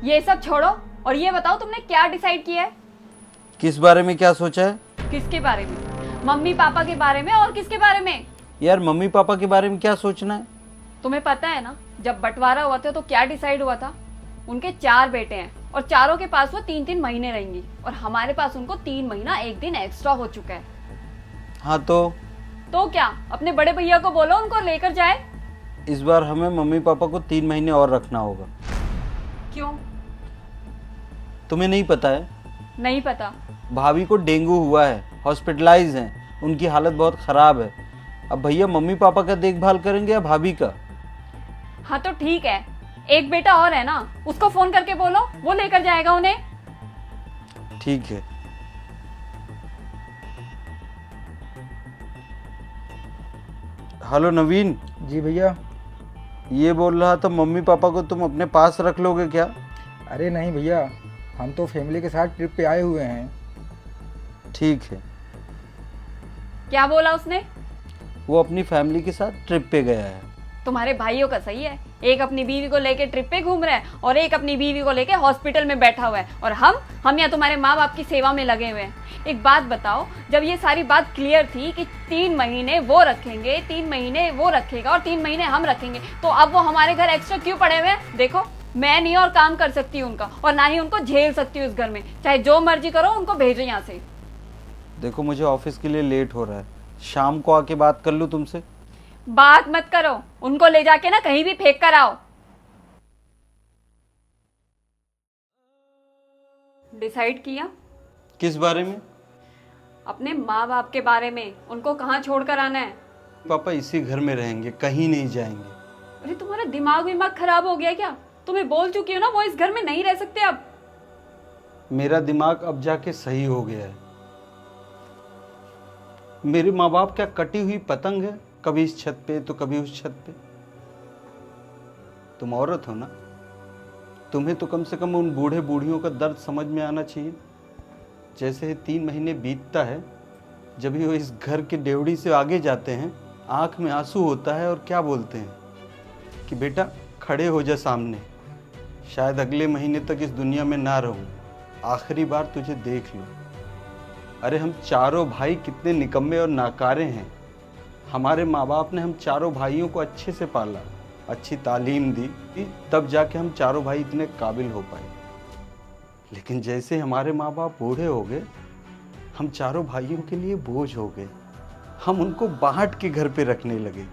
ये सब छोड़ो और ये बताओ तुमने क्या डिसाइड किया है? किस बारे में क्या सोचा है? किसके बारे में? मम्मी पापा के बारे में और किसके बारे में? यार मम्मी पापा के बारे में क्या सोचना है? तुम्हें पता है ना, जब बंटवारा हुआ था तो क्या डिसाइड हुआ था? उनके 4 बेटे हैं और चारों के पास वो 3-3 महीने रहेंगी और हमारे पास उनको 3 महीना 1 दिन एक्स्ट्रा हो चुका है। हाँ तो क्या अपने बड़े भैया को बोलो उनको लेकर जाए। इस बार हमें मम्मी पापा को 3 महीने और रखना होगा। क्यों? तुम्हें नहीं पता है? नहीं पता। भाभी को डेंगू हुआ है, हॉस्पिटलाइज हैं, उनकी हालत बहुत खराब है। अब भैया मम्मी पापा का देखभाल करेंगे या भाभी का? हाँ तो ठीक है, एक बेटा और है ना, उसको फोन करके बोलो, वो लेकर जाएगा उन्हें। ठीक है। हेलो नवीन। जी भैया। ये बोल रहा था मम्मी पापा को तुम अपने पास रख लोगे क्या? अरे नहीं भैया, हम तो फैमिली के साथ ट्रिप पे आए हुए हैं। ठीक है। क्या बोला उसने? वो अपनी फैमिली के साथ ट्रिप पे गया है। तुम्हारे भाइयों का सही है, एक अपनी बीवी को लेके ट्रिप पे घूम रहा है और एक अपनी बीवी को लेके हॉस्पिटल में बैठा हुआ है और हम या तुम्हारे माँ बाप की सेवा में लगे हुए हैं। एक बात बताओ, जब ये सारी बात क्लियर थी कि 3 महीने वो रखेंगे, 3 महीने वो रखेगा और 3 महीने हम रखेंगे, तो अब वो हमारे घर एक्स्ट्रा क्यों पड़े हुए हैं? देखो, मैं नहीं और काम कर सकती उनका और ना ही उनको झेल सकती हूँ इस घर में। चाहे जो मर्जी करो, उनको भेजो यहाँ से। देखो मुझे ऑफिस के लिए लेट हो रहा है, शाम को आके बात कर लूँ तुमसे? बात मत करो, उनको ले जाके ना कहीं भी फेंक कर आओ। डिसाइड किया? किस बारे में? अपने माँ बाप के बारे में। उनको कहाँ छोड़कर आना है? पापा इसी घर में रहेंगे, कहीं नहीं जाएंगे। अरे तुम्हारा दिमाग विमाग खराब हो गया क्या? तुम्हें बोल चुकी हो ना, वो इस घर में नहीं रह सकते अब। मेरा दिमाग अब जाके सही हो गया है। मेरे माँ बाप क्या कटी हुई पतंग है, कभी इस छत पे तो कभी उस छत पे। तुम औरत हो ना, तुम्हें तो कम से कम उन बूढ़े बूढ़ियों का दर्द समझ में आना चाहिए। जैसे ही 3 महीने बीतता है, जब भी वो इस घर के डेवड़ी से आगे जाते हैं, आंख में आंसू होता है और क्या बोलते हैं कि बेटा खड़े हो जा सामने, शायद अगले महीने तक इस दुनिया में ना रहूं, आखिरी बार तुझे देख लूं। अरे हम चारों भाई कितने निकम्मे और नाकारे हैं। हमारे माँ बाप ने हम चारों भाइयों को अच्छे से पाला, अच्छी तालीम दी, तब जाके हम चारों भाई इतने काबिल हो पाए। लेकिन जैसे हमारे माँ बाप बूढ़े हो गए, हम चारों भाइयों के लिए बोझ हो गए। हम उनको बाहट के घर पे रखने लगे,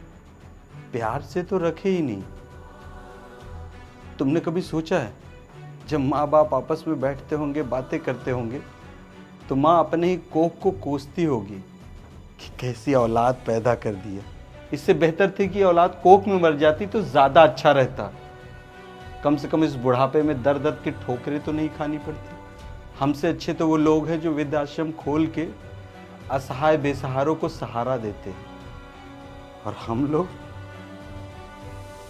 प्यार से तो रखे ही नहीं। तुमने कभी सोचा है, जब माँ बाप आपस में बैठते होंगे, बातें करते होंगे, तो माँ अपने ही कोख को कोसती होगी कि कैसी औलाद पैदा कर दिया। इससे बेहतर थी कि औलाद कोख में मर जाती तो ज़्यादा अच्छा रहता। कम से कम इस बुढ़ापे में दर दर की ठोकरें तो नहीं खानी पड़ती। हमसे अच्छे तो वो लोग हैं जो वृद्धाश्रम खोल के असहाय बेसहारों को सहारा देते हैं, और हम लोग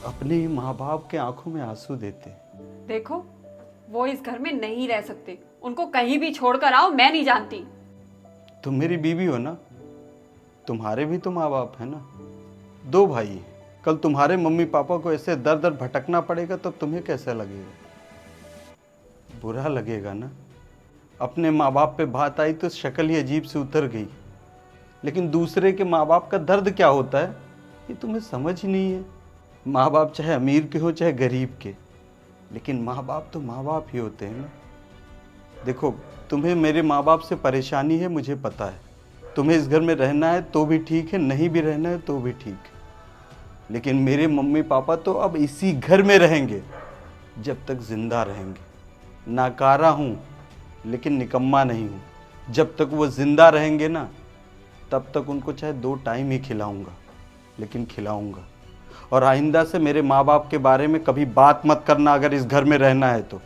अपने ही माँ बाप के आंखों में आंसू देते हैं। देखो, वो इस घर में नहीं रह सकते, उनको कहीं भी छोड़कर आओ, मैं नहीं जानती। तुम मेरी बीवी हो ना, तुम्हारे भी तो माँ बाप है ना, 2 भाई हैं। कल तुम्हारे मम्मी पापा को ऐसे दर दर भटकना पड़ेगा, तब तुम्हें कैसा लगेगा? बुरा लगेगा ना। अपने माँ बाप पे बात आई तो शक्ल ही अजीब से उतर गई, लेकिन दूसरे के माँ बाप का दर्द क्या होता है ये तुम्हें समझ ही नहीं है। माँ बाप चाहे अमीर के हो चाहे गरीब के, लेकिन माँ बाप तो माँ बाप ही होते हैं ना। देखो, तुम्हें मेरे माँ बाप से परेशानी है, मुझे पता है। तुम्हें इस घर में रहना है तो भी ठीक है, नहीं भी रहना है तो भी ठीक है, लेकिन मेरे मम्मी पापा तो अब इसी घर में रहेंगे जब तक जिंदा रहेंगे। नाकारा हूँ लेकिन निकम्मा नहीं हूँ। जब तक वो जिंदा रहेंगे ना, तब तक उनको चाहे 2 टाइम ही खिलाऊंगा, लेकिन खिलाऊंगा। और आइंदा से मेरे माँ बाप के बारे में कभी बात मत करना अगर इस घर में रहना है तो।